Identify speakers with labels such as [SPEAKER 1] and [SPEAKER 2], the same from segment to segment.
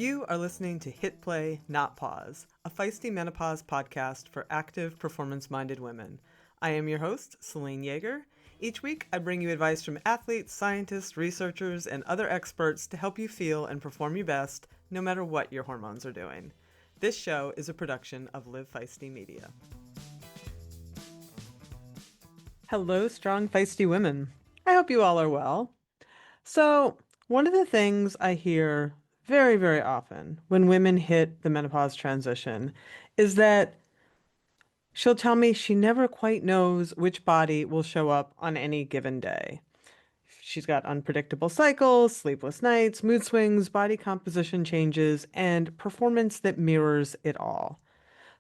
[SPEAKER 1] You are listening to Hit Play, Not Pause, a feisty menopause podcast for active, performance-minded women. I am your host, Celine Yeager. Each week, I bring you advice from athletes, scientists, researchers, and other experts to help you feel and perform your best, no matter what your hormones are doing. This show is a production of Live Feisty Media. Hello, strong, feisty women. I hope you all are well. So, one of the things I hear very, very often when women hit the menopause transition is that she'll tell me she never quite knows which body will show up on any given day. She's got unpredictable cycles, sleepless nights, mood swings, body composition changes, and performance that mirrors it all.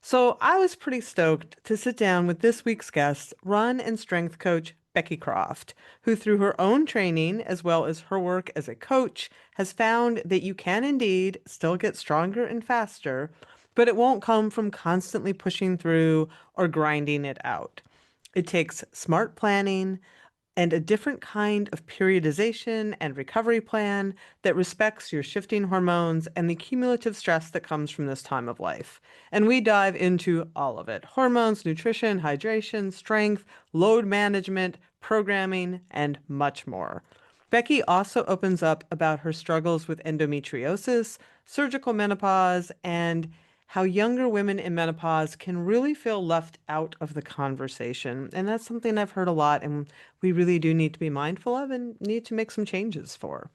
[SPEAKER 1] So I was pretty stoked to sit down with this week's guest, run and strength coach Becky Croft, who through her own training, as well as her work as a coach, has found that you can indeed still get stronger and faster, but it won't come from constantly pushing through or grinding it out. It takes smart planning and a different kind of periodization and recovery plan that respects your shifting hormones and the cumulative stress that comes from this time of life. And we dive into all of it: hormones, nutrition, hydration, strength, load management, programming, and much more. Becky also opens up about her struggles with endometriosis, surgical menopause, and how younger women in menopause can really feel left out of the conversation. And that's something I've heard a lot, and we really do need to be mindful of and need to make some changes for.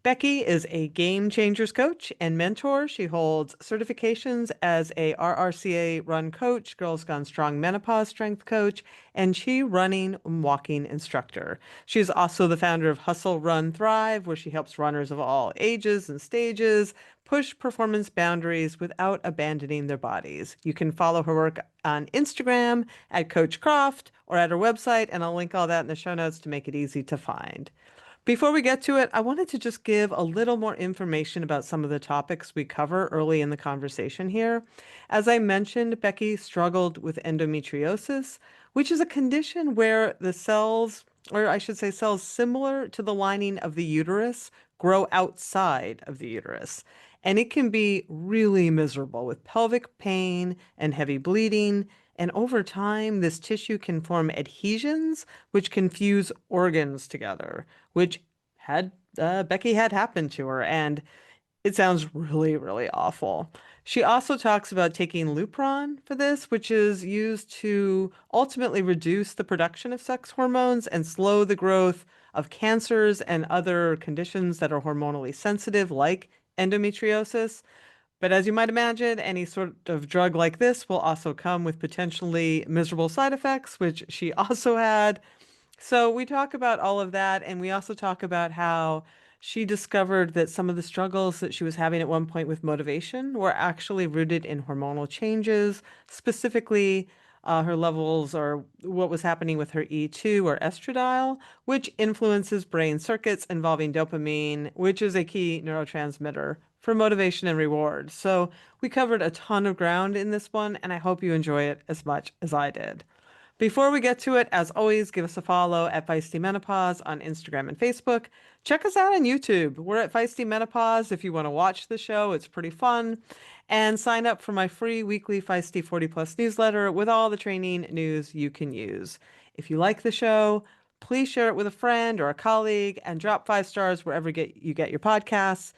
[SPEAKER 1] Becky is a game changers coach and mentor. She holds certifications as a RRCA run coach, Girls Gone Strong menopause strength coach, and Chi running and walking instructor. She is also the founder of Hustle, Run, Thrive, where she helps runners of all ages and stages push performance boundaries without abandoning their bodies. You can follow her work on Instagram at Coach Croft or at her website, and I'll link all that in the show notes to make it easy to find. Before we get to it, I wanted to just give a little more information about some of the topics we cover early in the conversation here. As I mentioned, Becky struggled with endometriosis, which is a condition where the cells, or I should say cells similar to the lining of the uterus, grow outside of the uterus. And it can be really miserable with pelvic pain and heavy bleeding. And over time, this tissue can form adhesions, which can fuse organs together, which Becky had happened to her. And it sounds really, really awful. She also talks about taking Lupron for this, which is used to ultimately reduce the production of sex hormones and slow the growth of cancers and other conditions that are hormonally sensitive, like endometriosis. But as you might imagine, any sort of drug like this will also come with potentially miserable side effects, which she also had. So we talk about all of that, and we also talk about how she discovered that some of the struggles that she was having at one point with motivation were actually rooted in hormonal changes, specifically her levels or what was happening with her E2 or estradiol, which influences brain circuits involving dopamine, which is a key neurotransmitter for motivation and reward. So we covered a ton of ground in this one, and I hope you enjoy it as much as I did. Before we get to it, as always, give us a follow at Feisty Menopause on Instagram and Facebook. Check us out on YouTube. We're at Feisty Menopause if you want to watch the show. It's pretty fun. And sign up for my free weekly Feisty 40 Plus newsletter with all the training news you can use. If you like the show, please share it with a friend or a colleague and drop 5 stars wherever you get your podcasts.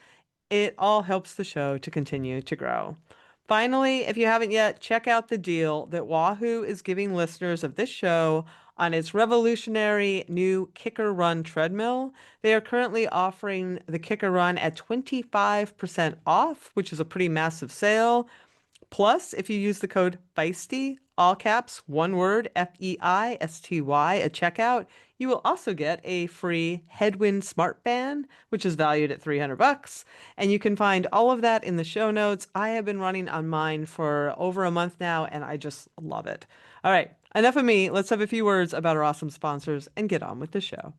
[SPEAKER 1] It all helps the show to continue to grow. Finally, if you haven't yet, check out the deal that Wahoo is giving listeners of this show on its revolutionary new Kicker Run treadmill. They are currently offering the Kicker Run at 25% off, which is a pretty massive sale. Plus, if you use the code FEISTY, all caps, one word, FEISTY at checkout, you will also get a free Headwind Smart Band, which is valued at $300. And you can find all of that in the show notes. I have been running on mine for over a month now, and I just love it. All right, enough of me. Let's have a few words about our awesome sponsors and get on with the show.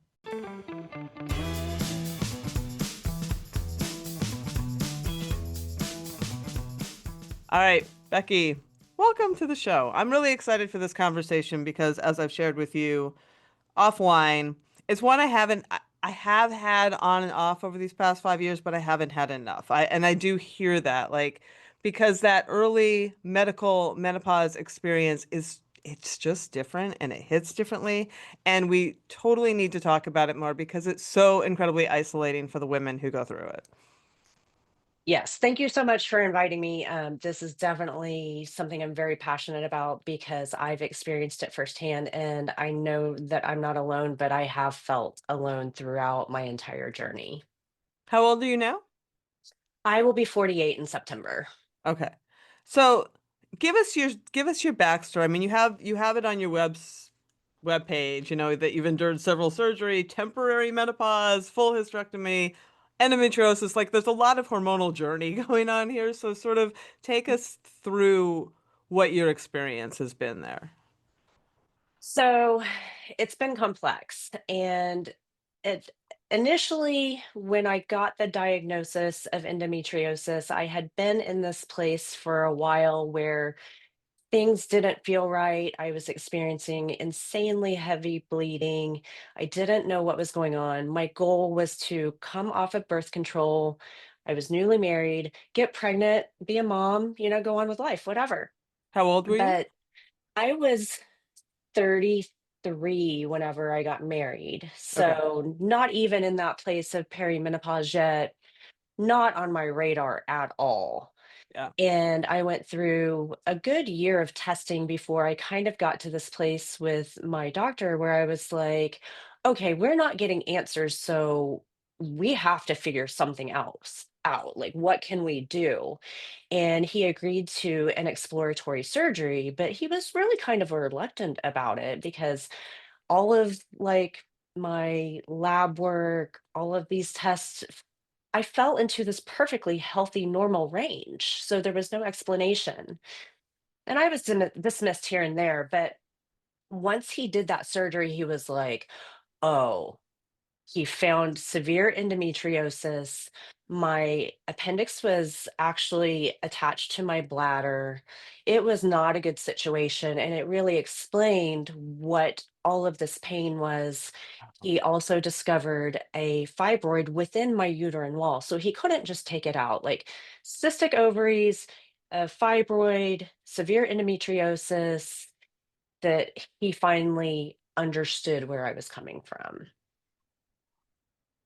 [SPEAKER 1] All right, Becky, welcome to the show. I'm really excited for this conversation because, as I've shared with you offline, it's one I haven't I have had on and off over these past 5 years, but I haven't had enough. I do hear that, like, because that early medical menopause experience is it's just different and it hits differently. And we totally need to talk about it more because it's so incredibly isolating for the women who go through it.
[SPEAKER 2] Yes, thank you so much for inviting me. This is definitely something I'm very passionate about because I've experienced it firsthand, and I know that I'm not alone, but I have felt alone throughout my entire journey.
[SPEAKER 1] How old are you now?
[SPEAKER 2] I will be 48 in September.
[SPEAKER 1] Okay. So give us your backstory. I mean, you have it on your web page, that you've endured several surgery, temporary menopause, full hysterectomy, endometriosis. Like there's a lot of hormonal journey going on here. So sort of take us through what your experience has been there.
[SPEAKER 2] So it's been complex. And it initially, when I got the diagnosis of endometriosis, I had been in this place for a while where things didn't feel right. I was experiencing insanely heavy bleeding. I didn't know what was going on. My goal was to come off of birth control. I was newly married, get pregnant, be a mom, go on with life, whatever.
[SPEAKER 1] How old were you?
[SPEAKER 2] But I was 33 whenever I got married.
[SPEAKER 1] Okay.
[SPEAKER 2] So, not even in that place of perimenopause yet, not on my radar at all.
[SPEAKER 1] Yeah.
[SPEAKER 2] And I went through a good year of testing before I kind of got to this place with my doctor where I was like, okay, we're not getting answers. So we have to figure something else out. Like, what can we do? And he agreed to an exploratory surgery, but he was really kind of reluctant about it because all of like my lab work, all of these tests, I fell into this perfectly healthy, normal range. So there was no explanation. And I was dismissed here and there. But once he did that surgery, he was like, oh, he found severe endometriosis. My appendix was actually attached to my bladder. It was not a good situation. And it really explained what all of this pain was. He also discovered a fibroid within my uterine wall. So he couldn't just take it out. Like cystic ovaries, a fibroid, severe endometriosis, that he finally understood where I was coming from.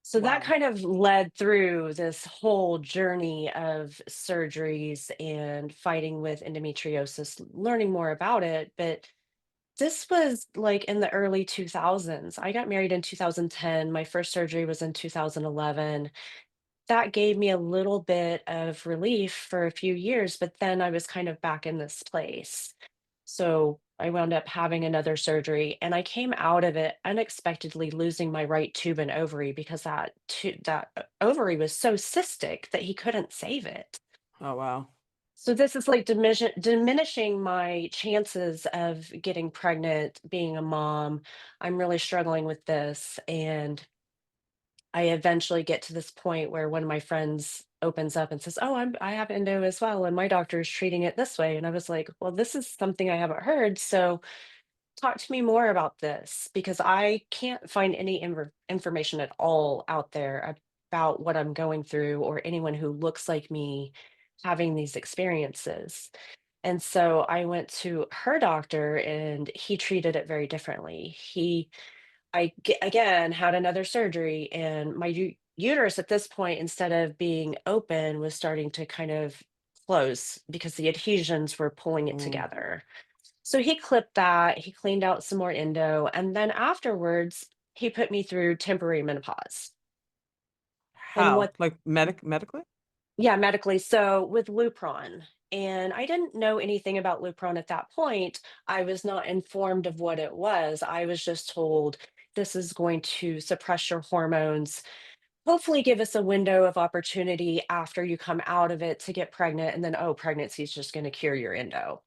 [SPEAKER 2] So that
[SPEAKER 1] Wow.
[SPEAKER 2] kind of led through this whole journey of surgeries and fighting with endometriosis, learning more about it. But this was like in the early 2000s. I got married in 2010. My first surgery was in 2011. That gave me a little bit of relief for a few years, but then I was kind of back in this place. So I wound up having another surgery and I came out of it unexpectedly losing my right tube and ovary because that ovary was so cystic that he couldn't save it.
[SPEAKER 1] Oh, wow.
[SPEAKER 2] So this is like diminishing my chances of getting pregnant, being a mom. I'm really struggling with this. And I eventually get to this point where one of my friends opens up and says, "Oh, I have endo as well, and my doctor is treating it this way." And I was like, "Well, this is something I haven't heard. So talk to me more about this because I can't find any information at all out there about what I'm going through or anyone who looks like me having these experiences." And so I went to her doctor and he treated it very differently. Again had another surgery and my uterus at this point, instead of being open, was starting to kind of close because the adhesions were pulling it
[SPEAKER 1] Mm.
[SPEAKER 2] together. So he clipped that, he cleaned out some more endo, and then afterwards, he put me through temporary menopause. And
[SPEAKER 1] How?
[SPEAKER 2] what,
[SPEAKER 1] Like medically?
[SPEAKER 2] yeah, medically, so with Lupron. And I didn't know anything about Lupron at that point. I was not informed of what it was. I was just told this is going to suppress your hormones, hopefully give us a window of opportunity after you come out of it to get pregnant. And then, oh, pregnancy is just going to cure your endo.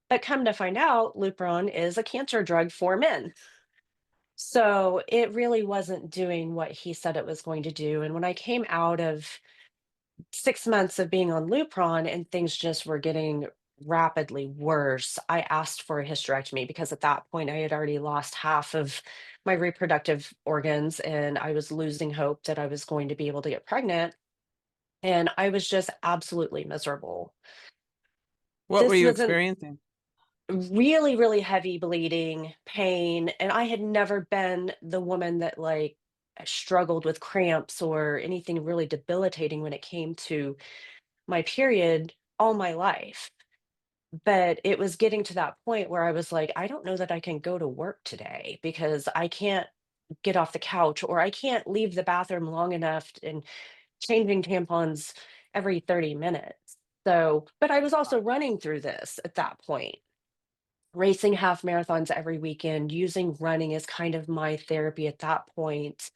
[SPEAKER 2] But come to find out, Lupron is a cancer drug for men. So it really wasn't doing what he said it was going to do. And when I came out of 6 months of being on Lupron and things just were getting rapidly worse, I asked for a hysterectomy because at that point I had already lost half of my reproductive organs and I was losing hope that I was going to be able to get pregnant. And I was just absolutely miserable.
[SPEAKER 1] What were
[SPEAKER 2] This
[SPEAKER 1] you
[SPEAKER 2] wasn't
[SPEAKER 1] experiencing?
[SPEAKER 2] really, really heavy bleeding, pain, and I had never been the woman that struggled with cramps or anything really debilitating when it came to my period all my life. But it was getting to that point where I was like, I don't know that I can go to work today because I can't get off the couch or I can't leave the bathroom long enough and changing tampons every 30 minutes. So, but I was also running through this at that point, racing half marathons every weekend, using running as kind of my therapy at that point,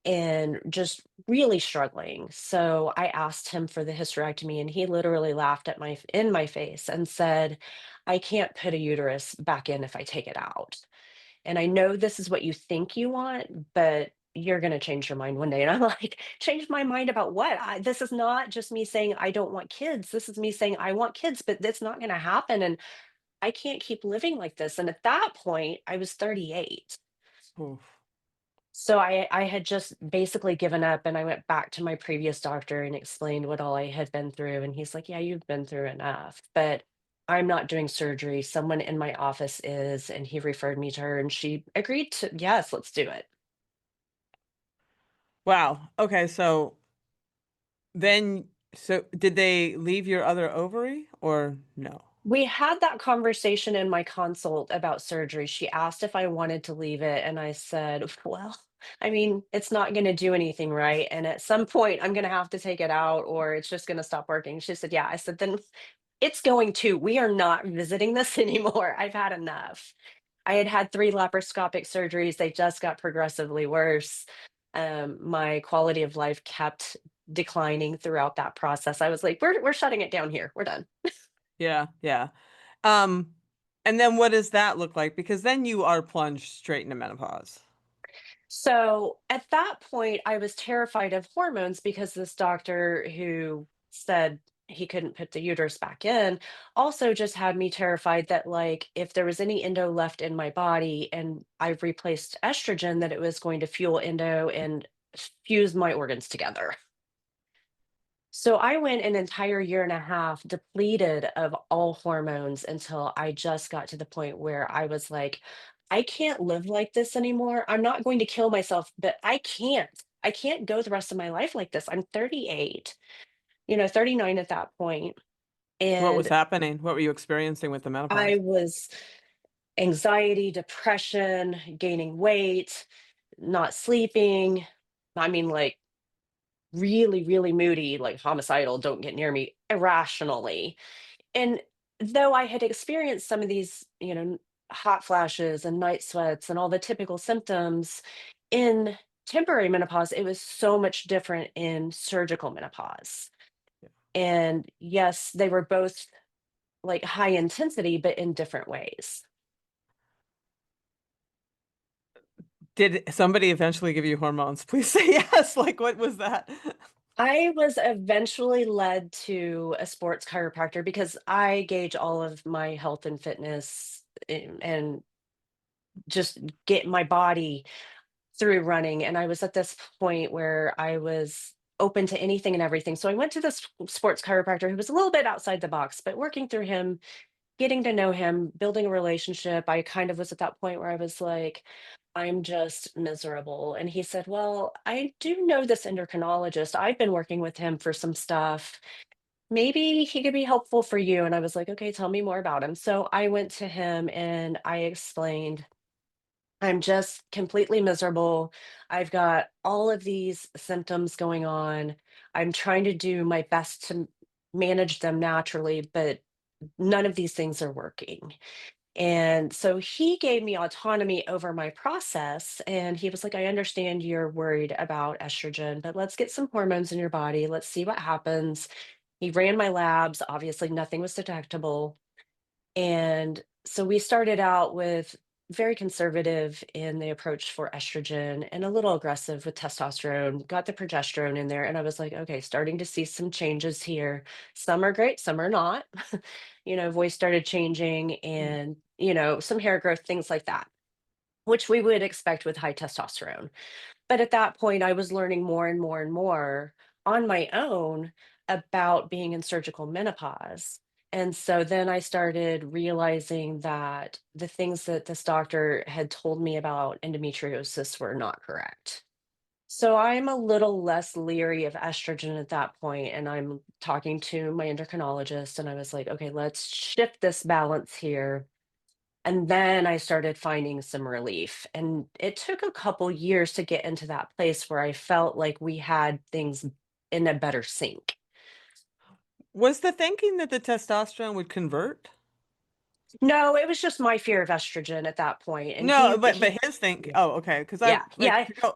[SPEAKER 2] and just really struggling. So I asked him for the hysterectomy and he literally laughed at my in my face and said, "I can't put a uterus back in if I take it out. And I know this is what you think you want, but you're going to change your mind one day." And I'm like, "Change my mind about what? This is not just me saying I don't want kids. This is me saying I want kids, but that's not going to happen. And I can't keep living like this." And at that point, I was 38.
[SPEAKER 1] Oof.
[SPEAKER 2] So I had just basically given up and I went back to my previous doctor and explained what all I had been through. And he's like, "Yeah, you've been through enough, but I'm not doing surgery. Someone in my office is." And he referred me to her and she agreed to, yes, let's do it.
[SPEAKER 1] Wow. Okay, so then so did they leave your other ovary or no?
[SPEAKER 2] We had that conversation in my consult about surgery. She asked if I wanted to leave it. And I said, "Well, I mean, it's not going to do anything, right? And at some point, I'm going to have to take it out or it's just going to stop working." She said, "Yeah." I said, "Then it's going to. We are not visiting this anymore. I've had enough." I had had 3 laparoscopic surgeries. They just got progressively worse. My quality of life kept declining throughout that process. I was like, we're shutting it down here. We're done."
[SPEAKER 1] Yeah, yeah. Um, and then what does that look like? Because then you are plunged straight into menopause.
[SPEAKER 2] So at that point, I was terrified of hormones because this doctor who said he couldn't put the uterus back in also just had me terrified that, like, if there was any endo left in my body and I replaced estrogen, that it was going to fuel endo and fuse my organs together. So I went an entire year and a half depleted of all hormones until I just got to the point where I was like, I can't live like this anymore. I'm not going to kill myself, but I can't. I can't go the rest of my life like this. I'm 38, 39 at that point,
[SPEAKER 1] What was
[SPEAKER 2] and
[SPEAKER 1] happening? What were you experiencing with the
[SPEAKER 2] I
[SPEAKER 1] menopause?
[SPEAKER 2] was anxiety, depression, gaining weight, not sleeping. I mean, like, really, really moody, like homicidal, don't get near me, irrationally. And though I had experienced some of these, hot flashes and night sweats and all the typical symptoms in temporary menopause, it was so much different in surgical menopause.
[SPEAKER 1] Yeah.
[SPEAKER 2] And yes, they were both like high intensity, but in different ways.
[SPEAKER 1] Did somebody eventually give you hormones? Please say yes. Like, what was that?
[SPEAKER 2] I was eventually led to a sports chiropractor because I gauge all of my health and fitness and just get my body through running. And I was at this point where I was open to anything and everything. So I went to this sports chiropractor who was a little bit outside the box, but working through him, getting to know him, building a relationship, I kind of was at that point where I was like, I'm just miserable. And he said, "Well, I do know this endocrinologist. I've been working with him for some stuff. Maybe he could be helpful for you." And I was like, "Okay, tell me more about him." So I went to him and I explained, I'm just completely miserable. I've got all of these symptoms going on. I'm trying to do my best to manage them naturally, but none of these things are working. And so he gave me autonomy over my process. And he was like, "I understand you're worried about estrogen, but let's get some hormones in your body. Let's see what happens." He ran my labs. Obviously, nothing was detectable. And so we started out with very conservative in the approach for estrogen and a little aggressive with testosterone, got the progesterone in there. And I was like, okay, starting to see some changes here. Some are great, some are not. Voice started changing
[SPEAKER 1] Mm.
[SPEAKER 2] and, some hair growth, things like that, which we would expect with high testosterone. But at that point, I was learning more and more and more on my own about being in surgical menopause. And so then I started realizing that the things that this doctor had told me about endometriosis were not correct. So I'm a little less leery of estrogen at that point, and I'm talking to my endocrinologist, and I was like, okay, let's shift this balance here, and then I started finding some relief. And it took a couple years to get into that place where I felt like we had things in a better sync.
[SPEAKER 1] Was the thinking that the testosterone would convert?
[SPEAKER 2] No, it was just my fear of estrogen at that point. And
[SPEAKER 1] No,
[SPEAKER 2] he
[SPEAKER 1] but
[SPEAKER 2] he
[SPEAKER 1] his think.
[SPEAKER 2] yeah,
[SPEAKER 1] Oh, okay. Because I
[SPEAKER 2] yeah,
[SPEAKER 1] like
[SPEAKER 2] yeah,
[SPEAKER 1] to go.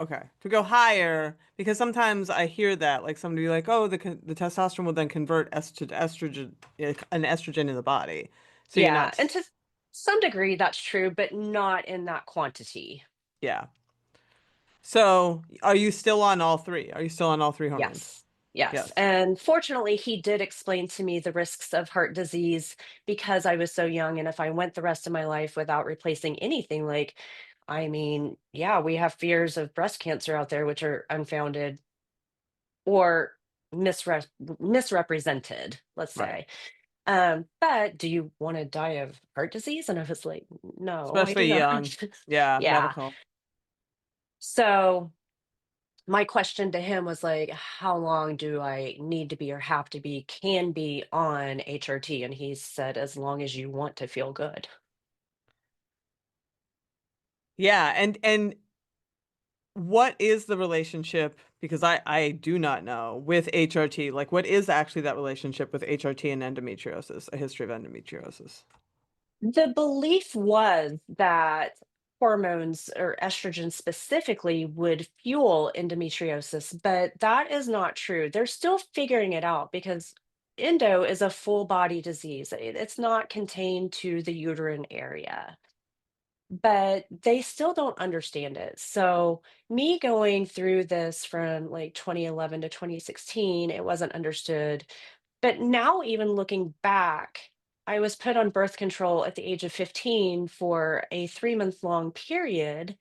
[SPEAKER 1] Okay, to go higher because sometimes I hear that like somebody like, oh, the testosterone will then convert to estrogen, an estrogen in the body. So you're
[SPEAKER 2] yeah.
[SPEAKER 1] not.
[SPEAKER 2] And to some degree that's true, but not in that quantity.
[SPEAKER 1] Yeah. So are you still on all three? Are you still on all three hormones?
[SPEAKER 2] Yes. Yes.
[SPEAKER 1] Yes.
[SPEAKER 2] And fortunately, he did explain to me the risks of heart disease because I was so young. And if I went the rest of my life without replacing anything, like, I mean, yeah, we have fears of breast cancer out there, which are unfounded or misrepresented, let's
[SPEAKER 1] Right.
[SPEAKER 2] say. But do you want to die of heart disease? And I was like, no, I do
[SPEAKER 1] Especially young.
[SPEAKER 2] not.
[SPEAKER 1] Yeah,
[SPEAKER 2] Yeah.
[SPEAKER 1] medical.
[SPEAKER 2] So my question to him was like, how long do I need to be or have to be, can be on HRT? And he said, as long as you want to feel good.
[SPEAKER 1] Yeah, and what is the relationship? Because I do not know with HRT. Like, what is actually that relationship with HRT and endometriosis? A history of endometriosis.
[SPEAKER 2] The belief was that hormones or estrogen specifically would fuel endometriosis, but that is not true. They're still figuring it out because endo is a full body disease. It's not contained to the uterine area, but they still don't understand it. So, me going through this from like 2011 to 2016, it wasn't understood. But now, even looking back, I was put on birth control at the age of 15 for a 3-month long period.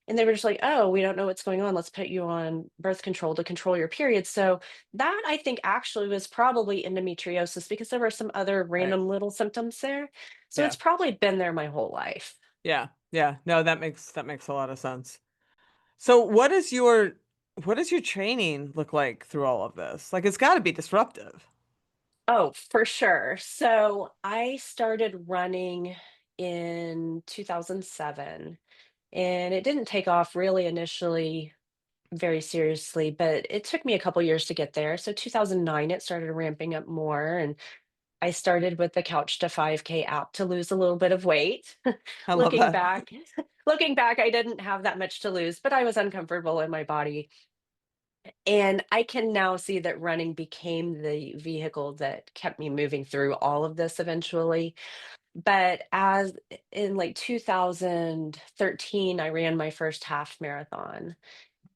[SPEAKER 2] And they were just like, oh, we don't know what's going on. Let's put you on birth control to control your period. So, that I think actually was probably endometriosis because there were some other
[SPEAKER 1] Right.
[SPEAKER 2] random little symptoms there. So,
[SPEAKER 1] Yeah.
[SPEAKER 2] it's probably been there my whole life.
[SPEAKER 1] Yeah. Yeah. No, that makes a lot of sense. So what does your training look like through all of this? Like it's got to be disruptive.
[SPEAKER 2] Oh, for sure. So I started running in 2007, and it didn't take off really initially very seriously, but it took me a couple years to get there. So 2009, it started ramping up more, and I started with the Couch to 5K app to lose a little bit of weight.
[SPEAKER 1] I love
[SPEAKER 2] looking
[SPEAKER 1] that.
[SPEAKER 2] back, looking back, I didn't have that much to lose, but I was uncomfortable in my body. And I can now see that running became the vehicle that kept me moving through all of this eventually. But as in like 2013, I ran my first half marathon.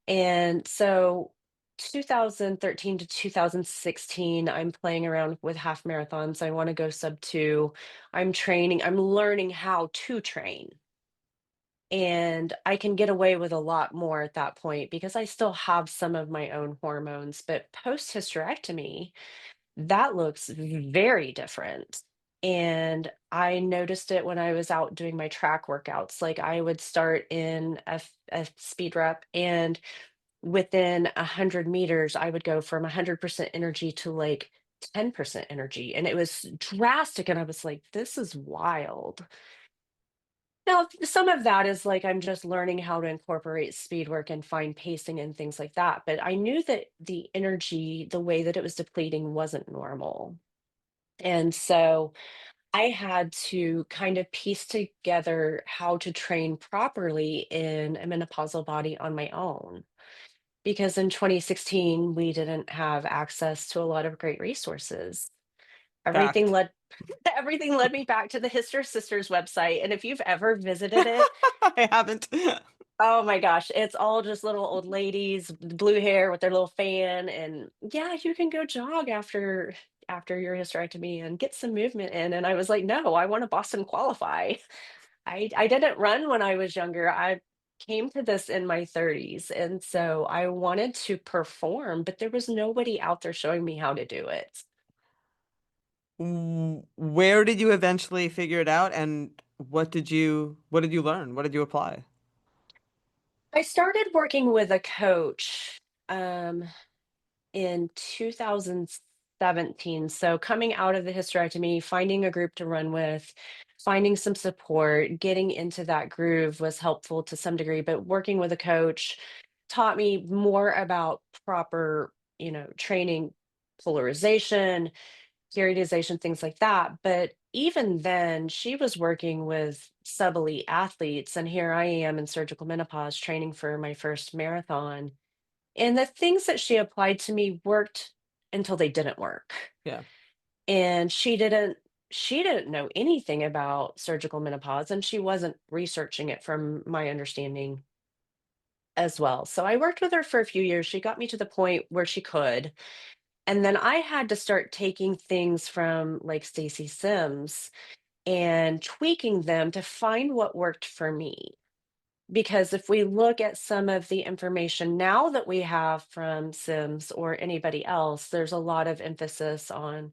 [SPEAKER 2] And so 2013 to 2016, I'm playing around with half marathons. I want to go sub two. I'm training, I'm learning how to train. And I can get away with a lot more at that point because I still have some of my own hormones. But post hysterectomy, that looks very different. And I noticed it when I was out doing my track workouts. Like I would start in a speed rep, and within 100 meters, I would go from 100% energy to like 10% energy. And it was drastic. And I was like, this is wild. Now, some of that is like I'm just learning how to incorporate speed work and find pacing and things like that. But I knew that the energy, the way that it was depleting, wasn't normal. And so I had to kind of piece together how to train properly in a menopausal body on my own. Because in 2016, we didn't have access to a lot of great resources. Everything
[SPEAKER 1] Fact.
[SPEAKER 2] led everything led me back to the Hister Sisters website, and if you've ever visited it,
[SPEAKER 1] I haven't.
[SPEAKER 2] oh my gosh, it's all just little old ladies, with blue hair with their little fan, and yeah, you can go jog after your hysterectomy and get some movement in. And I was like, no, I want to Boston qualify. I didn't run when I was younger. I came to this in my 30s, and so I wanted to perform, but there was nobody out there showing me how to do it.
[SPEAKER 1] Where did you eventually figure it out, and what did you learn? What did you apply?
[SPEAKER 2] I started working with a coach in 2017. So coming out of the hysterectomy, finding a group to run with, finding some support, getting into that groove was helpful to some degree, but working with a coach taught me more about proper, training, polarization, periodization, things like that. But even then, she was working with sub elite athletes. And here I am in surgical menopause training for my first marathon. And the things that she applied to me worked until they didn't work.
[SPEAKER 1] Yeah.
[SPEAKER 2] And she didn't know anything about surgical menopause, and she wasn't researching it from my understanding as well. So I worked with her for a few years. She got me to the point where she could. And then I had to start taking things from like Stacy Sims and tweaking them to find what worked for me. Because if we look at some of the information now that we have from Sims or anybody else, there's a lot of emphasis on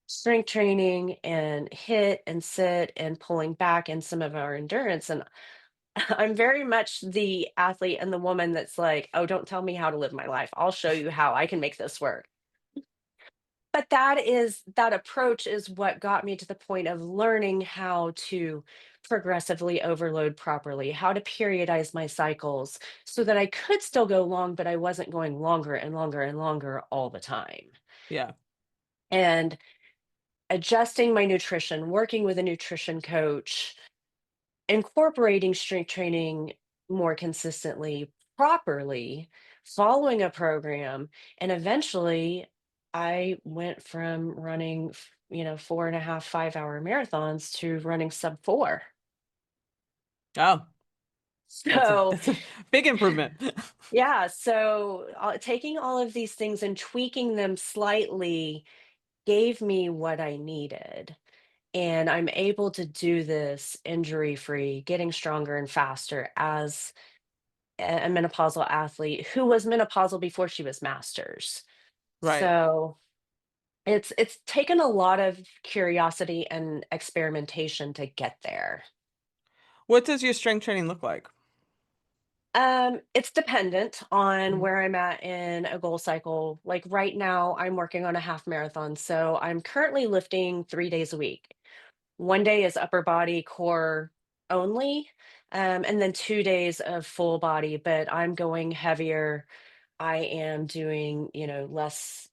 [SPEAKER 2] strength training and hit and sit and pulling back and some of our endurance. And I'm very much the athlete and the woman that's like, oh, don't tell me how to live my life. I'll show you how I can make this work. But that approach is what got me to the point of learning how to progressively overload properly, how to periodize my cycles so that I could still go long, but I wasn't going longer and longer and longer all the time.
[SPEAKER 1] Yeah.
[SPEAKER 2] And adjusting my nutrition, working with a nutrition coach, incorporating strength training more consistently, properly, following a program, and eventually I went from running, 4.5, 5 hour marathons to running sub 4.
[SPEAKER 1] Oh, that's a
[SPEAKER 2] So
[SPEAKER 1] that's a big improvement.
[SPEAKER 2] yeah, so taking all of these things and tweaking them slightly gave me what I needed. And I'm able to do this injury free, getting stronger and faster as a menopausal athlete who was menopausal before she was masters.
[SPEAKER 1] Right.
[SPEAKER 2] So it's taken a lot of curiosity and experimentation to get there.
[SPEAKER 1] What does your strength training look like?
[SPEAKER 2] It's dependent on
[SPEAKER 1] Mhm.
[SPEAKER 2] where I'm at in a goal cycle. Like right now, I'm working on a half marathon. So I'm currently lifting 3 days a week. One day is upper body core only, and then 2 days of full body, but I'm going heavier. I am doing, less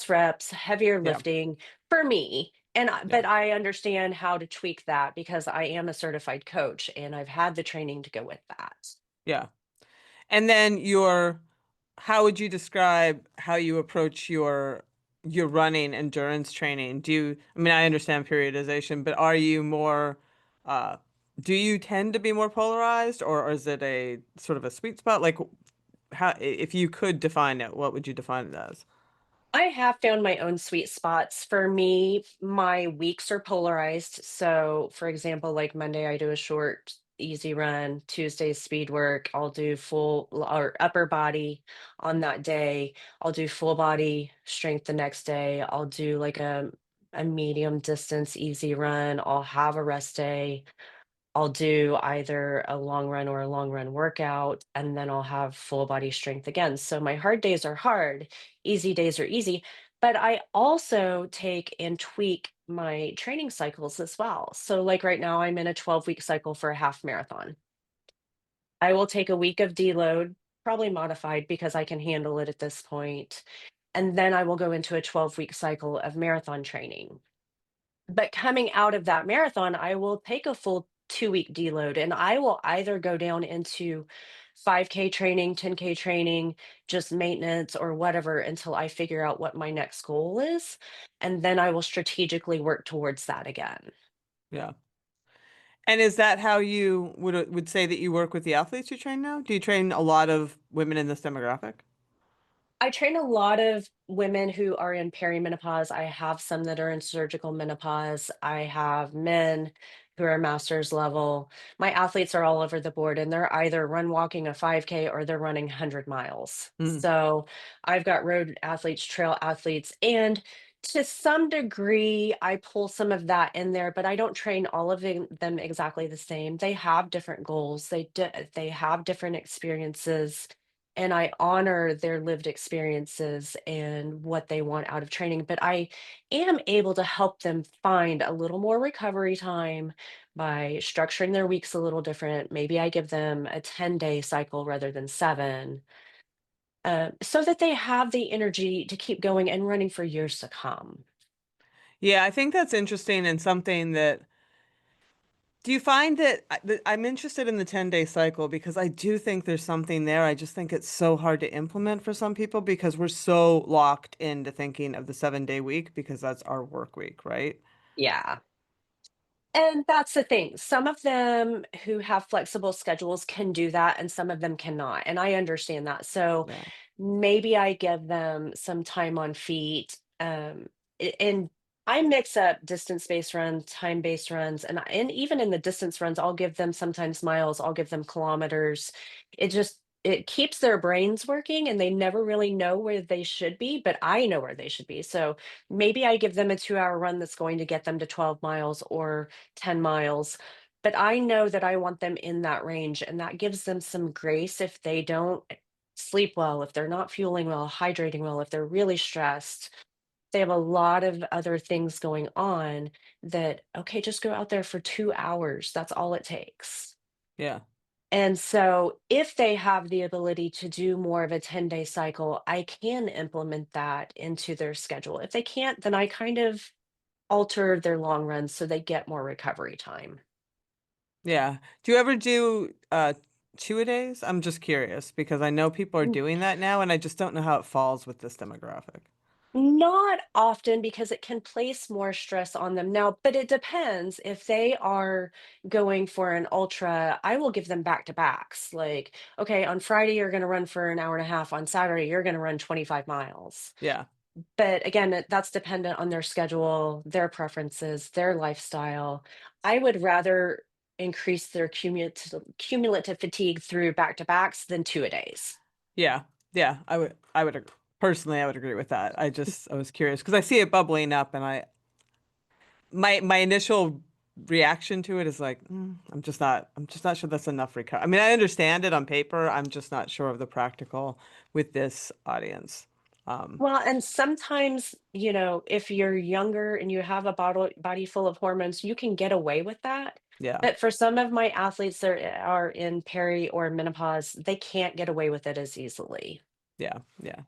[SPEAKER 2] reps, heavier
[SPEAKER 1] Yeah.
[SPEAKER 2] lifting for me.
[SPEAKER 1] Yeah.
[SPEAKER 2] But I understand how to tweak that because I am a certified coach and I've had the training to go with that.
[SPEAKER 1] Yeah. And then how would you describe how you approach your running endurance training? I mean, I understand periodization, but are you more, uh, do you tend to be more polarized, or is it a sort of a sweet spot? Like, if you could define it, what would you define it as?
[SPEAKER 2] I have found my own sweet spots. For me, my weeks are polarized. So, for example, like Monday, I do a short, easy run. Tuesday, speed work. I'll do or upper body on that day. I'll do full body strength the next day. I'll do like a medium distance, easy run. I'll have a rest day. I'll do either a long run or a long run workout, and then I'll have full body strength again. So my hard days are hard, easy days are easy. But I also take and tweak my training cycles as well. So, like right now, I'm in a 12-week cycle for a half marathon. I will take a week of deload, probably modified because I can handle it at this point. And then I will go into a 12-week cycle of marathon training. But coming out of that marathon, I will take a full 2-week deload and I will either go down into 5K training, 10K training, just maintenance or whatever until I figure out what my next goal is. And then I will strategically work towards that again.
[SPEAKER 1] Yeah. And is that how you would say that you work with the athletes you train now? Do you train a lot of women in this demographic?
[SPEAKER 2] I train a lot of women who are in perimenopause. I have some that are in surgical menopause. I have men who are master's level. My athletes are all over the board and they're either run walking a 5K or they're running 100 miles.
[SPEAKER 1] Mm,
[SPEAKER 2] So I've got road athletes, trail athletes, and to some degree, I pull some of that in there, but I don't train all of them exactly the same. They have different goals. They have different experiences, and I honor their lived experiences and what they want out of training. But I am able to help them find a little more recovery time by structuring their weeks a little different. Maybe I give them a 10-day cycle rather than 7, so that they have the energy to keep going and running for years to come.
[SPEAKER 1] yeah, I think that's interesting and something that do you find that I'm interested in the 10-day cycle because I do think there's something there. I just think it's so hard to implement for some people because we're so locked into thinking of the 7-day week because that's our work week, right?
[SPEAKER 2] Yeah. And that's the thing. Some of them who have flexible schedules can do that, and some of them cannot. And I understand that. So
[SPEAKER 1] Yeah.
[SPEAKER 2] maybe I give them some time on feet. And I mix up distance-based runs, time-based runs, and even in the distance runs, I'll give them sometimes miles, I'll give them kilometers. It keeps their brains working and they never really know where they should be, but I know where they should be. So maybe I give them a 2-hour run that's going to get them to 12 miles or 10 miles. But I know that I want them in that range, and that gives them some grace if they don't sleep well, if they're not fueling well, hydrating well, if they're really stressed. They have a lot of other things going on that, okay, just go out there for 2 hours. That's all it takes.
[SPEAKER 1] Yeah.
[SPEAKER 2] And so, if they have the ability to do more of a 10-day cycle, I can implement that into their schedule. If they can't, then I kind of alter their long runs so they get more recovery time.
[SPEAKER 1] Yeah. Do you ever do two-a-days? I'm just curious because I know people are doing that now and I just don't know how it falls with this demographic.
[SPEAKER 2] Not often because it can place more stress on them now, but it depends. If they are going for an ultra, I will give them back to backs. Like, okay, on Friday, you're going to run for an hour and a half. On Saturday, you're going to run 25 miles.
[SPEAKER 1] Yeah.
[SPEAKER 2] But again, that's dependent on their schedule, their preferences, their lifestyle. I would rather increase their cumulative fatigue through back to backs than 2-a-days.
[SPEAKER 1] Yeah. Yeah. Personally I would agree with that. I was curious because I see it bubbling up and my initial reaction to it is like, I'm just not sure that's enough recovery. I mean, I understand it on paper. I'm just not sure of the practical with this audience. Um,
[SPEAKER 2] Well, and sometimes, if you're younger and you have a body full of hormones, you can get away with that.
[SPEAKER 1] yeah.
[SPEAKER 2] But for some of my athletes that are in peri or menopause, they can't get away with it as easily.
[SPEAKER 1] Yeah. Yeah.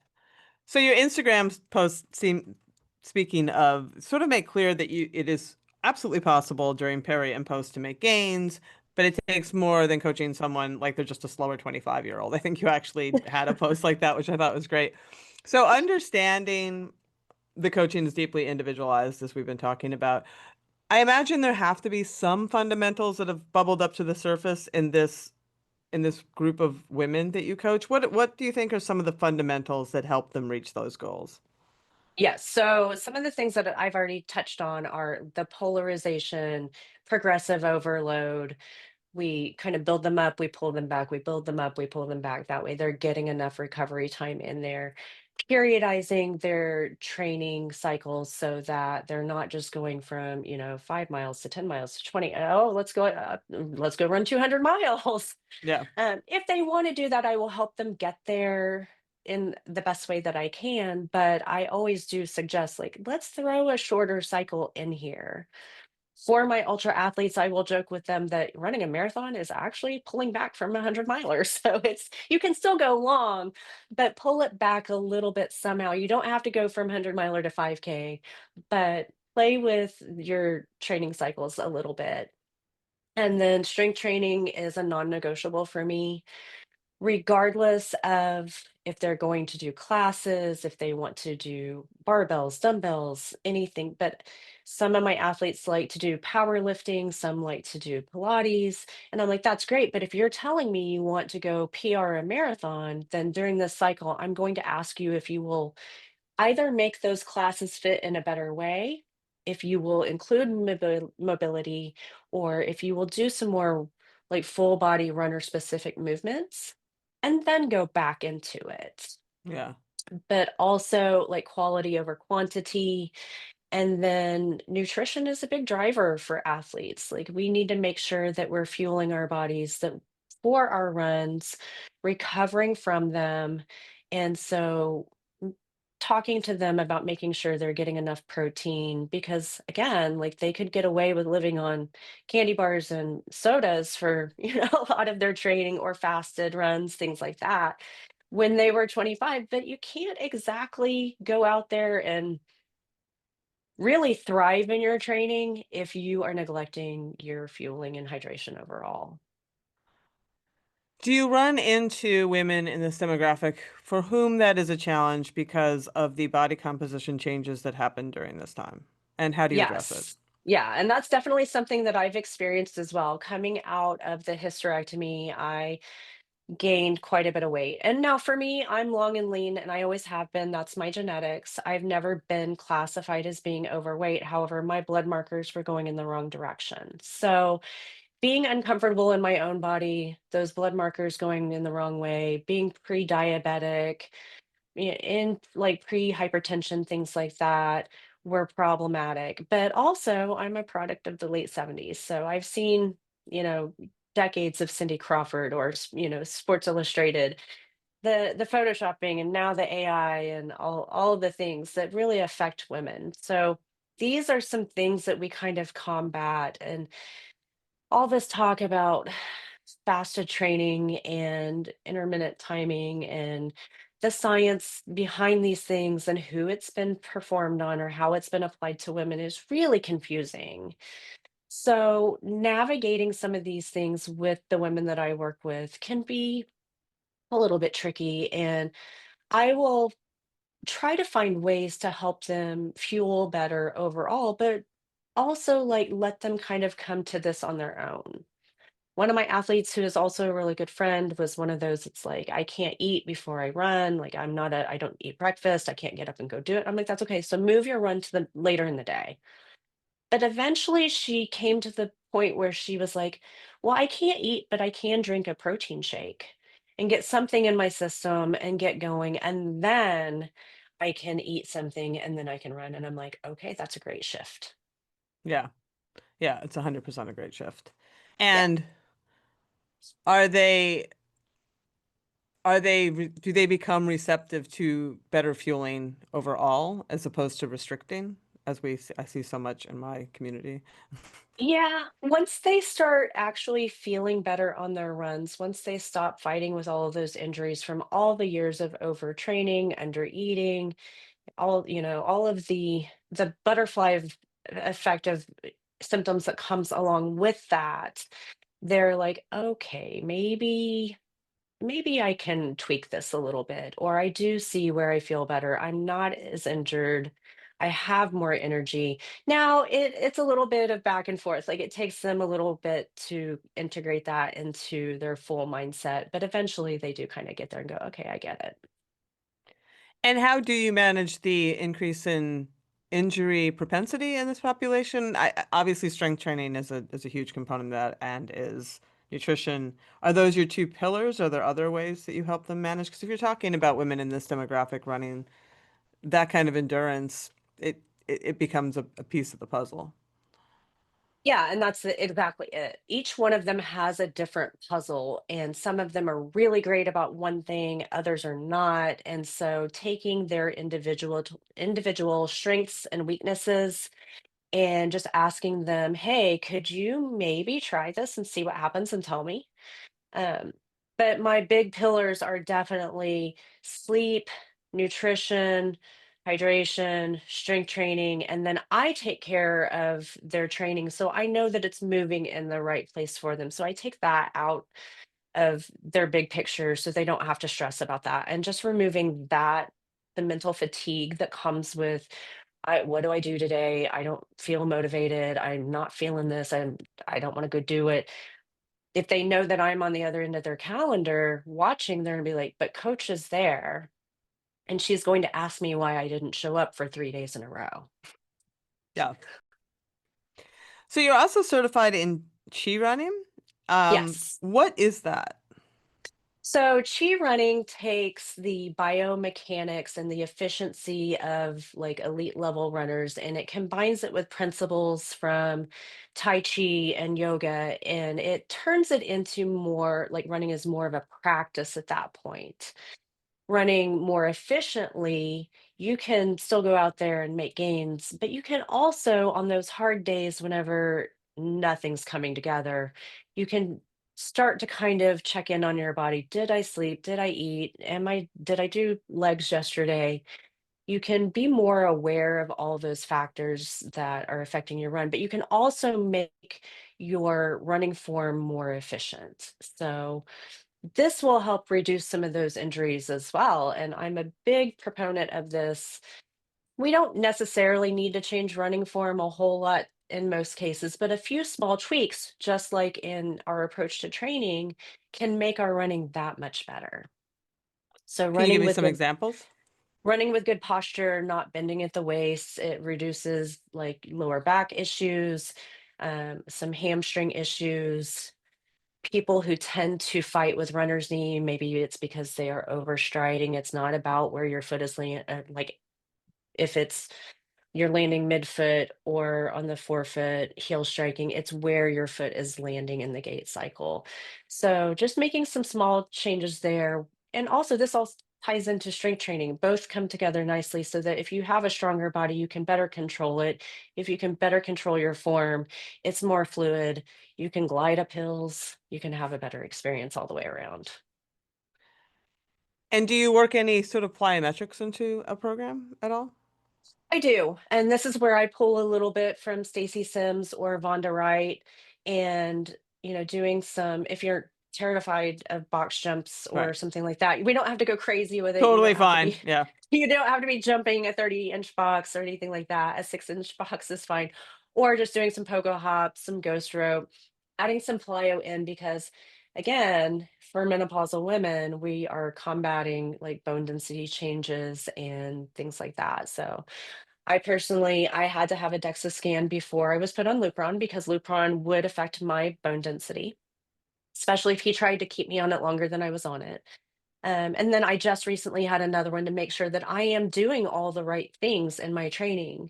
[SPEAKER 1] So your Instagram posts seem, speaking of, sort of make clear that it is absolutely possible during peri and post to make gains, but it takes more than coaching someone like they're just a slower 25-year-old. I think you actually had a post like that, which I thought was great. So understanding the coaching is deeply individualized, as we've been talking about. I imagine there have to be some fundamentals that have bubbled up to the surface in this group of women that you coach. What do you think are some of the fundamentals that help them reach those goals?
[SPEAKER 2] Yes. So some of the things that I've already touched on are the polarization, progressive overload. We kind of build them up, we pull them back, we build them up, we pull them back. That way they're getting enough recovery time in there. Periodizing their training cycles so that they're not just going from, 5 miles to 10 miles to 20. Oh, let's go run 200 miles.
[SPEAKER 1] Yeah.
[SPEAKER 2] If they want to do that, I will help them get there in the best way that I can. But I always do suggest, like, let's throw a shorter cycle in here. For my ultra athletes, I will joke with them that running a marathon is actually pulling back from a 100 miler. So you can still go long, but pull it back a little bit somehow. You don't have to go from 100 miler to 5K, but play with your training cycles a little bit. And then strength training is a non negotiable for me. regardless of if they're going to do classes, if they want to do barbells, dumbbells, anything. But some of my athletes like to do powerlifting, some like to do Pilates. And I'm like, that's great. But if you're telling me you want to go PR a marathon, then during this cycle, I'm going to ask you if you will either make those classes fit in a better way, if you will include mobility, or if you will do some more like full body runner specific movements and then go back into it.
[SPEAKER 1] Yeah.
[SPEAKER 2] But also like quality over quantity, and then nutrition is a big driver for athletes. Like we need to make sure that we're fueling our bodies that for our runs, recovering from them. And so talking to them about making sure they're getting enough protein because again, like they could get away with living on candy bars and sodas for, a lot of their training or fasted runs, things like that when they were 25, but you can't exactly go out there and really thrive in your training if you are neglecting your fueling and hydration overall.
[SPEAKER 1] Do you run into women in this demographic for whom that is a challenge because of the body composition changes that happen during this time? And how do you address it?
[SPEAKER 2] Yes. Yeah, and that's definitely something that I've experienced as well. Coming out of the hysterectomy, I gained quite a bit of weight. And now for me, I'm long and lean and I always have been. That's my genetics. I've never been classified as being overweight. However, my blood markers were going in the wrong direction. So, being uncomfortable in my own body, those blood markers going in the wrong way, being pre-diabetic, in like pre-hypertension, things like that were problematic. But also, I'm a product of the late 70s. So I've seen, you know, decades of Cindy Crawford or, Sports Illustrated, the photoshopping and now the AI and all of the things that really affect women. So these are some things that we kind of combat, and all this talk about fasted training and intermittent timing and the science behind these things and who it's been performed on or how it's been applied to women is really confusing. So, navigating some of these things with the women that I work with can be a little bit tricky. And I will try to find ways to help them fuel better overall, but also like let them kind of come to this on their own. One of my athletes who is also a really good friend was one of those, it's like, I can't eat before I run. Like I don't eat breakfast. I can't get up and go do it. I'm like, that's okay. So move your run to the later in the day. But eventually she came to the point where she was like, well, I can't eat, but I can drink a protein shake and get something in my system and get going. And then I can eat something and then I can run. And I'm like, okay, that's a great shift.
[SPEAKER 1] Yeah. Yeah, it's 100% a great shift.
[SPEAKER 2] Yeah.
[SPEAKER 1] And are they do they become receptive to better fueling overall as opposed to restricting as I see so much in my community?
[SPEAKER 2] Yeah, once they start actually feeling better on their runs, once they stop fighting with all of those injuries from all the years of overtraining, undereating, all of the butterfly effect of symptoms that comes along with that, they're like, okay, maybe I can tweak this a little bit, or I do see where I feel better. I'm not as injured. I have more energy. Now it's a little bit of back and forth. Like it takes them a little bit to integrate that into their full mindset, but eventually they do kind of get there and go, okay, I get it.
[SPEAKER 1] And how do you manage the increase in injury propensity in this population? Obviously, strength training is a huge component of that, and is nutrition. Are those your two pillars? Are there other ways that you help them manage? Because if you're talking about women in this demographic running that kind of endurance, it becomes a piece of the puzzle.
[SPEAKER 2] Yeah, and that's exactly it. Each one of them has a different puzzle, and some of them are really great about one thing, others are not. And so, taking their individual strengths and weaknesses, and just asking them, "Hey, could you maybe try this and see what happens and tell me?" Um, but my big pillars are definitely sleep, nutrition, hydration, strength training, and then I take care of their training. So I know that it's moving in the right place for them. So I take that out of their big picture so they don't have to stress about that. And just removing that, the mental fatigue that comes with, what do I do today? I don't feel motivated. I'm not feeling this. I don't want to go do it. If they know that I'm on the other end of their calendar watching, they're gonna be like, but coach is there and she's going to ask me why I didn't show up for 3 days in a row.
[SPEAKER 1] Yeah. So you're also certified in chi running.
[SPEAKER 2] Yes.
[SPEAKER 1] What is that?
[SPEAKER 2] So chi running takes the biomechanics and the efficiency of like elite level runners, and it combines it with principles from Tai Chi and yoga, and it turns it into more like running is more of a practice at that point. Running more efficiently, you can still go out there and make gains, but you can also, on those hard days whenever nothing's coming together, you can start to kind of check in on your body. Did I sleep? Did I eat? Did I do legs yesterday? You can be more aware of all those factors that are affecting your run, but you can also make your running form more efficient. So, this will help reduce some of those injuries as well. And I'm a big proponent of this. We don't necessarily need to change running form a whole lot in most cases, but a few small tweaks, just like in our approach to training, can make our running that much better. So
[SPEAKER 1] Can you give me some examples?
[SPEAKER 2] running with good posture, not bending at the waist, it reduces like lower back issues, some hamstring issues. People who tend to fight with runner's knee, maybe it's because they are overstriding. It's not about where your foot is like if it's you're landing midfoot or on the forefoot, heel striking, it's where your foot is landing in the gait cycle. So just making some small changes there. And also, this all ties into strength training. Both come together nicely so that if you have a stronger body, you can better control it. If you can better control your form, it's more fluid. You can glide up hills. You can have a better experience all the way around.
[SPEAKER 1] And do you work any sort of plyometrics into a program at all?
[SPEAKER 2] I do, and this is where I pull a little bit from Stacy Sims or Vonda Wright, and doing some. If you're terrified of box jumps or
[SPEAKER 1] Right.
[SPEAKER 2] something like that, we don't have to go crazy with it. You
[SPEAKER 1] Totally
[SPEAKER 2] don't have to
[SPEAKER 1] fine.
[SPEAKER 2] be,
[SPEAKER 1] Yeah.
[SPEAKER 2] you don't have to be jumping a 30-inch box or anything like that. A 6-inch box is fine, or just doing some pogo hops, some ghost rope, adding some plyo in because. Again, for menopausal women, we are combating like bone density changes and things like that. So, I had to have a DEXA scan before I was put on Lupron because Lupron would affect my bone density, especially if he tried to keep me on it longer than I was on it. And then I just recently had another one to make sure that I am doing all the right things in my training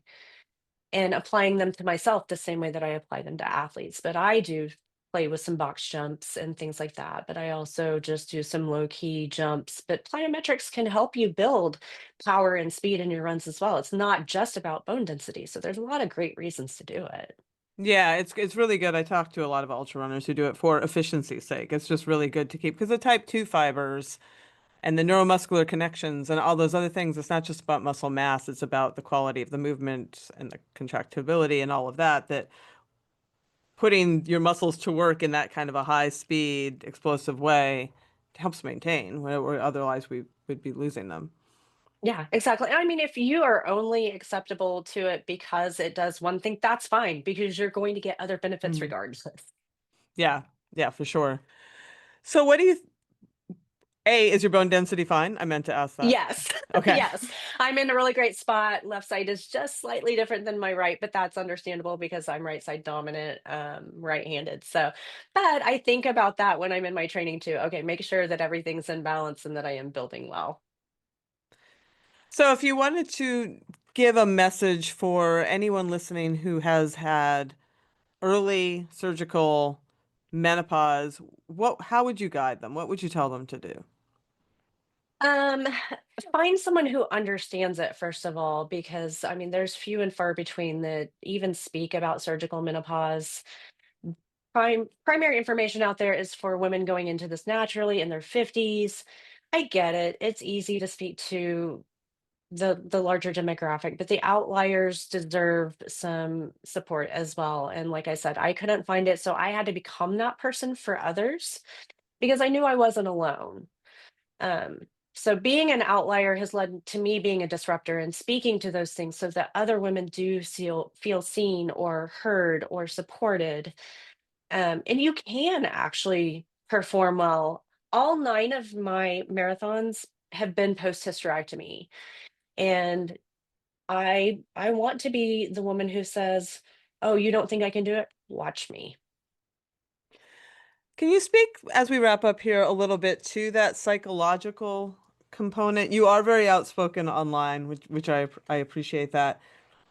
[SPEAKER 2] and applying them to myself the same way that I apply them to athletes. But I do play with some box jumps and things like that. But I also just do some low key jumps. But plyometrics can help you build power and speed in your runs as well. It's not just about bone density. So there's a lot of great reasons to do it.
[SPEAKER 1] Yeah, it's really good. I talk to a lot of ultra runners who do it for efficiency's sake. It's just really good to keep because the type 2 fibers and the neuromuscular connections and all those other things, it's not just about muscle mass, it's about the quality of the movement and the contractibility and all of that, that putting your muscles to work in that kind of a high speed, explosive way helps maintain, where otherwise we would be losing them.
[SPEAKER 2] Yeah, exactly. I mean, if you are only acceptable to it because it does one thing, that's fine because you're going to get other benefits
[SPEAKER 1] Mhm.
[SPEAKER 2] regardless.
[SPEAKER 1] Yeah, yeah, for sure. So what do you, is your bone density fine? I meant to ask that.
[SPEAKER 2] Yes.
[SPEAKER 1] Okay.
[SPEAKER 2] Yes. I'm in a really great spot. Left side is just slightly different than my right, but that's understandable because I'm right side dominant, right-handed. So, but I think about that when I'm in my training too. Okay, make sure that everything's in balance and that I am building well.
[SPEAKER 1] So if you wanted to give a message for anyone listening who has had early surgical menopause, how would you guide them? What would you tell them to do?
[SPEAKER 2] Um, find someone who understands it first of all, because I mean, there's few and far between that even speak about surgical menopause. Primary information out there is for women going into this naturally in their 50s. I get it. It's easy to speak to the larger demographic, but the outliers deserve some support as well. And like I said, I couldn't find it, so I had to become that person for others. because I knew I wasn't alone. Um, so being an outlier has led to me being a disruptor and speaking to those things so that other women do feel seen or heard or supported. And you can actually perform well. All 9 of my marathons have been post hysterectomy. And I want to be the woman who says, "Oh, you don't think I can do it? Watch me."
[SPEAKER 1] Can you speak as we wrap up here a little bit to that psychological component? You are very outspoken online, which I appreciate that.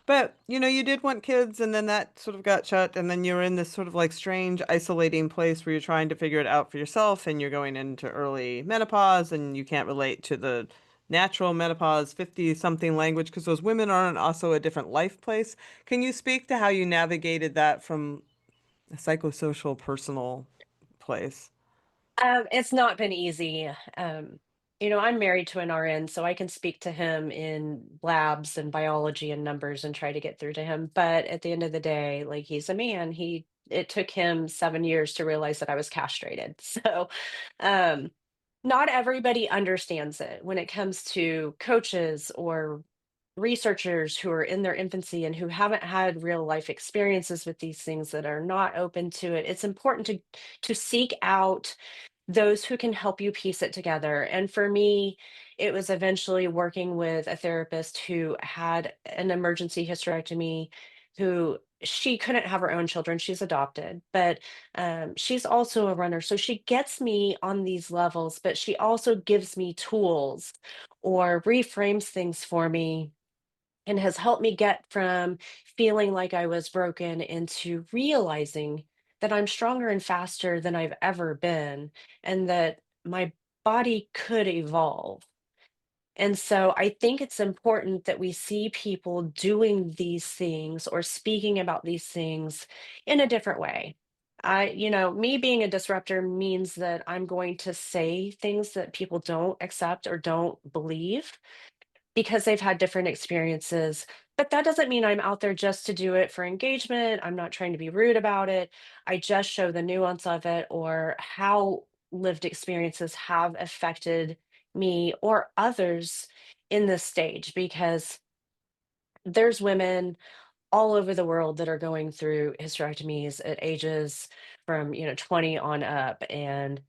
[SPEAKER 1] But, you did want kids and then that sort of got shut and then you're in this sort of like strange isolating place where you're trying to figure it out for yourself and you're going into early menopause and you can't relate to the natural menopause 50 something language because those women are in also a different life place. Can you speak to how you navigated that from a psychosocial personal place?
[SPEAKER 2] It's not been easy. I'm married to an RN, so I can speak to him in labs and biology and numbers and try to get through to him. But at the end of the day, like he's a man. It took him 7 years to realize that I was castrated. So um not everybody understands it when it comes to coaches or researchers who are in their infancy and who haven't had real life experiences with these things that are not open to it. It's important to seek out those who can help you piece it together. And for me, it was eventually working with a therapist who had an emergency hysterectomy, who she couldn't have her own children. She's adopted, but she's also a runner. So she gets me on these levels, but she also gives me tools or reframes things for me and has helped me get from feeling like I was broken into realizing that I'm stronger and faster than I've ever been, and that my body could evolve. And so I think it's important that we see people doing these things or speaking about these things in a different way. Me being a disruptor means that I'm going to say things that people don't accept or don't believe because they've had different experiences. But that doesn't mean I'm out there just to do it for engagement. I'm not trying to be rude about it. I just show the nuance of it or how lived experiences have affected me or others in this stage because there's women all over the world that are going through hysterectomies at ages from 20 on up, and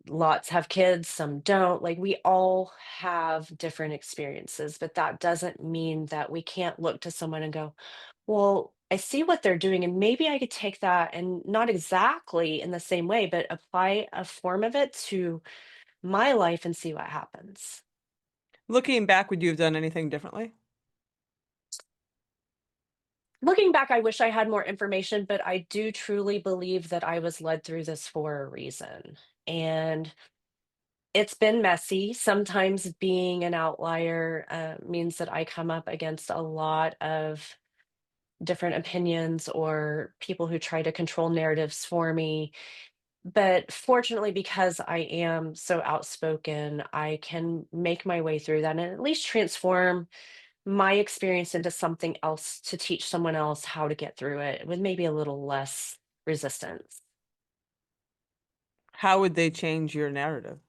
[SPEAKER 2] lots have kids, some don't. Like, we all have different experiences, but that doesn't mean that we can't look to someone and go, well, I see what they're doing, and maybe I could take that and not exactly in the same way, but apply a form of it to my life and see what happens.
[SPEAKER 1] Looking back, would you have done anything differently?
[SPEAKER 2] Looking back, I wish I had more information, but I do truly believe that I was led through this for a reason. And it's been messy. Sometimes being an outlier means that I come up against a lot of different opinions or people who try to control narratives for me. But fortunately, because I am so outspoken, I can make my way through that and at least transform my experience into something else to teach someone else how to get through it with maybe a little less resistance.
[SPEAKER 1] How would they change your narrative?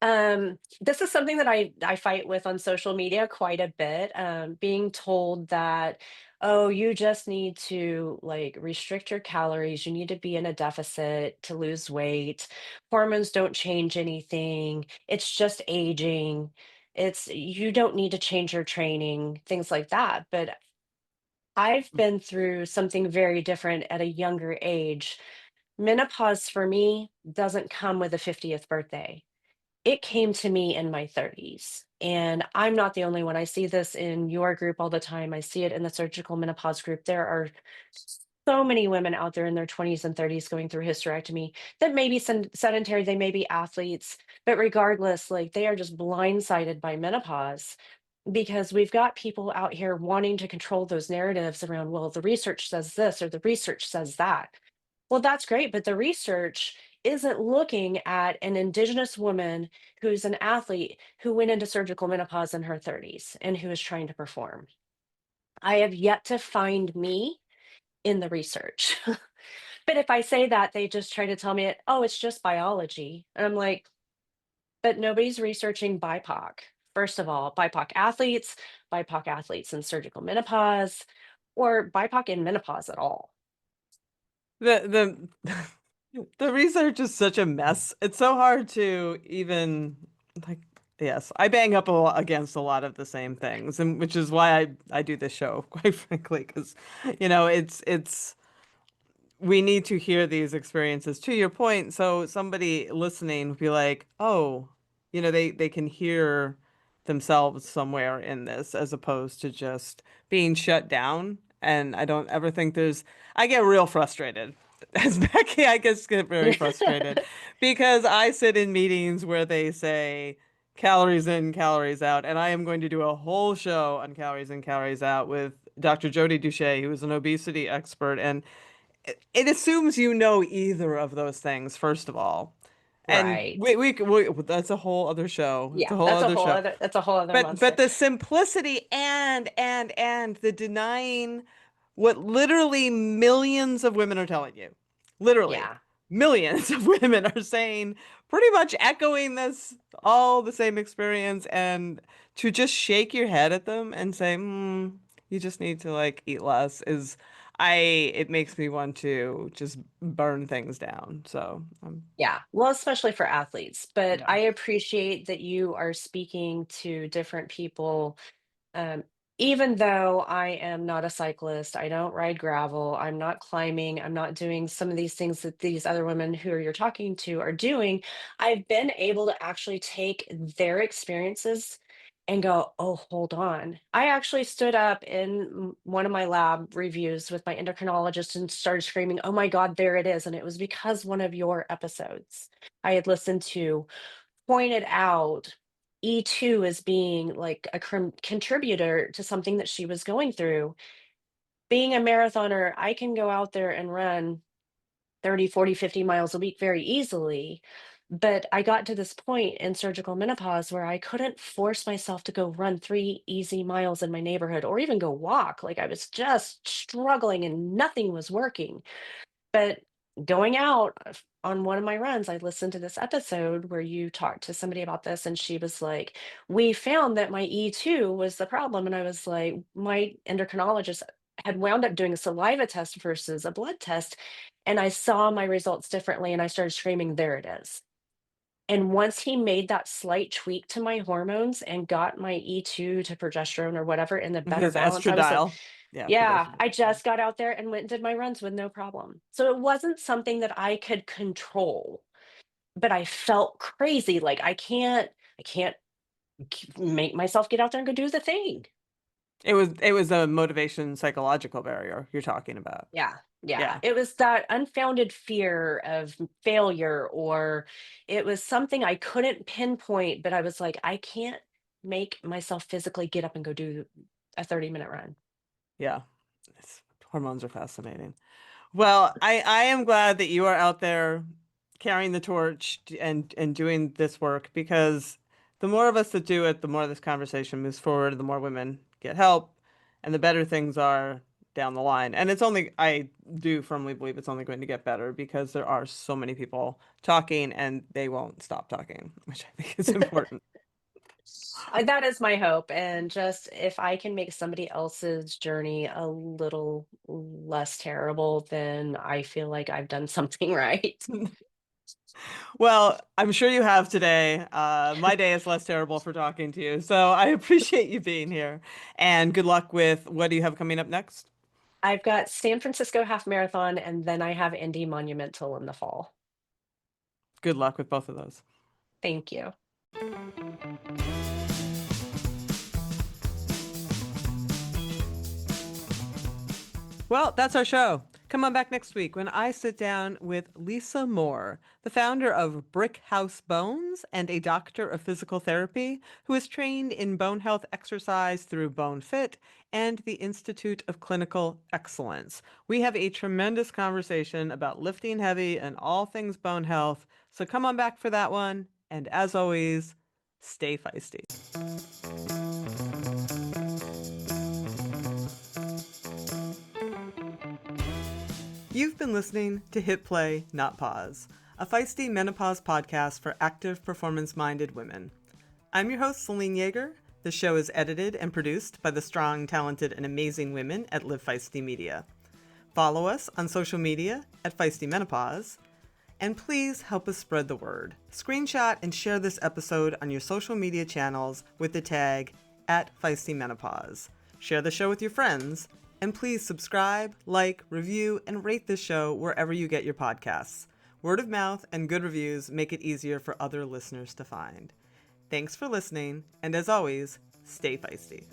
[SPEAKER 2] This is something that I fight with on social media quite a bit. Being told that, oh, you just need to like restrict your calories, you need to be in a deficit to lose weight. Hormones don't change anything. It's just aging. It's you don't need to change your training, things like that. But I've been through something very different at a younger age. Menopause for me doesn't come with a 50th birthday. It came to me in my 30s, and I'm not the only one. I see this in your group all the time. I see it in the surgical menopause group. There are so many women out there in their 20s and 30s going through hysterectomy that may be sedentary, they may be athletes, but regardless, like they are just blindsided by menopause because we've got people out here wanting to control those narratives around, well, the research says this or the research says that. Well, that's great, but the research isn't looking at an Indigenous woman who's an athlete who went into surgical menopause in her 30s and who is trying to perform. I have yet to find me in the research. But if I say that, they just try to tell me, "Oh, it's just biology." And I'm like, "But nobody's researching BIPOC." First of all, BIPOC athletes in surgical menopause, or BIPOC in menopause at all.
[SPEAKER 1] The research is such a mess. It's so hard to even like yes, I bang up against a lot of the same things, and which is why I do this show, quite frankly, because it's we need to hear these experiences to your point, so somebody listening would be like, oh, they can hear themselves somewhere in this as opposed to just being shut down. And I don't ever think I get real frustrated as Becky. I just get very frustrated because I sit in meetings where they say calories in, calories out, and I am going to do a whole show on calories in, calories out with Dr. Jody Duche, who is an obesity expert, and it assumes you know either of those things, first of all. And
[SPEAKER 2] Right.
[SPEAKER 1] that's a whole other show. It's a
[SPEAKER 2] Yeah,
[SPEAKER 1] whole other show.
[SPEAKER 2] that's a whole other
[SPEAKER 1] But
[SPEAKER 2] monster.
[SPEAKER 1] the simplicity and the denying what literally millions of women are telling you. Literally,
[SPEAKER 2] Yeah.
[SPEAKER 1] millions of women are saying pretty much echoing this, all the same experience, and to just shake your head at them and say, you just need to like eat less is it makes me want to just burn things down. So,
[SPEAKER 2] Yeah. Well, especially for athletes, but
[SPEAKER 1] yeah.
[SPEAKER 2] I appreciate that you are speaking to different people. Um, Even though I am not a cyclist, I don't ride gravel, I'm not climbing, I'm not doing some of these things that these other women who you're talking to are doing, I've been able to actually take their experiences and go, oh, hold on. I actually stood up in one of my lab reviews with my endocrinologist and started screaming, oh my God, there it is. And it was because one of your episodes I had listened to pointed out E2 as being like a contributor to something that she was going through. Being a marathoner, I can go out there and run 30, 40, 50 miles a week very easily. But I got to this point in surgical menopause where I couldn't force myself to go run 3 easy miles in my neighborhood or even go walk. Like I was just struggling and nothing was working. But going out on one of my runs, I listened to this episode where you talked to somebody about this, and she was like, "We found that my E2 was the problem." And I was like, my endocrinologist had wound up doing a saliva test versus a blood test, and I saw my results differently, and I started screaming, "There it is." And once he made that slight tweak to my hormones and got my E2 to progesterone or whatever in the better
[SPEAKER 1] His
[SPEAKER 2] balance, I was like,
[SPEAKER 1] estradiol. Yeah,
[SPEAKER 2] yeah,
[SPEAKER 1] progesterone.
[SPEAKER 2] I
[SPEAKER 1] Yeah.
[SPEAKER 2] just got out there and went and did my runs with no problem. So it wasn't something that I could control, but I felt crazy. Like I can't make myself get out there and go do the thing.
[SPEAKER 1] It was a motivation psychological barrier you're talking about.
[SPEAKER 2] Yeah. Yeah.
[SPEAKER 1] Yeah.
[SPEAKER 2] It was that unfounded fear of failure, or it was something I couldn't pinpoint, but I was like, I can't make myself physically get up and go do a 30-minute run.
[SPEAKER 1] Yeah. Hormones are fascinating. Well, I am glad that you are out there carrying the torch and doing this work because the more of us that do it, the more this conversation moves forward, the more women get help, and the better things are down the line. And I do firmly believe it's only going to get better because there are so many people talking and they won't stop talking, which I think is important.
[SPEAKER 2] That is my hope, and just if I can make somebody else's journey a little less terrible, then I feel like I've done something right.
[SPEAKER 1] Well, I'm sure you have today. My day is less terrible for talking to you. So I appreciate you being here. And good luck with what do you have coming up next?
[SPEAKER 2] I've got San Francisco Half Marathon, and then I have Indy Monumental in the fall.
[SPEAKER 1] Good luck with both of those.
[SPEAKER 2] Thank you.
[SPEAKER 1] Well, that's our show. Come on back next week when I sit down with Lisa Moore, the founder of Brick House Bones and a doctor of physical therapy who is trained in bone health exercise through Bone Fit and the Institute of Clinical Excellence. We have a tremendous conversation about lifting heavy and all things bone health. So come on back for that one. And as always, stay feisty. You've been listening to Hit Play, Not Pause, a feisty menopause podcast for active, performance-minded women. I'm your host, Celine Yeager. The show is edited and produced by the strong, talented, and amazing women at Live Feisty Media. Follow us on social media at Feisty Menopause, and please help us spread the word. Screenshot and share this episode on your social media channels with the tag @FeistyMenopause. Share the show with your friends, and please subscribe, like, review, and rate this show wherever you get your podcasts. Word of mouth and good reviews make it easier for other listeners to find. Thanks for listening, and as always, stay feisty.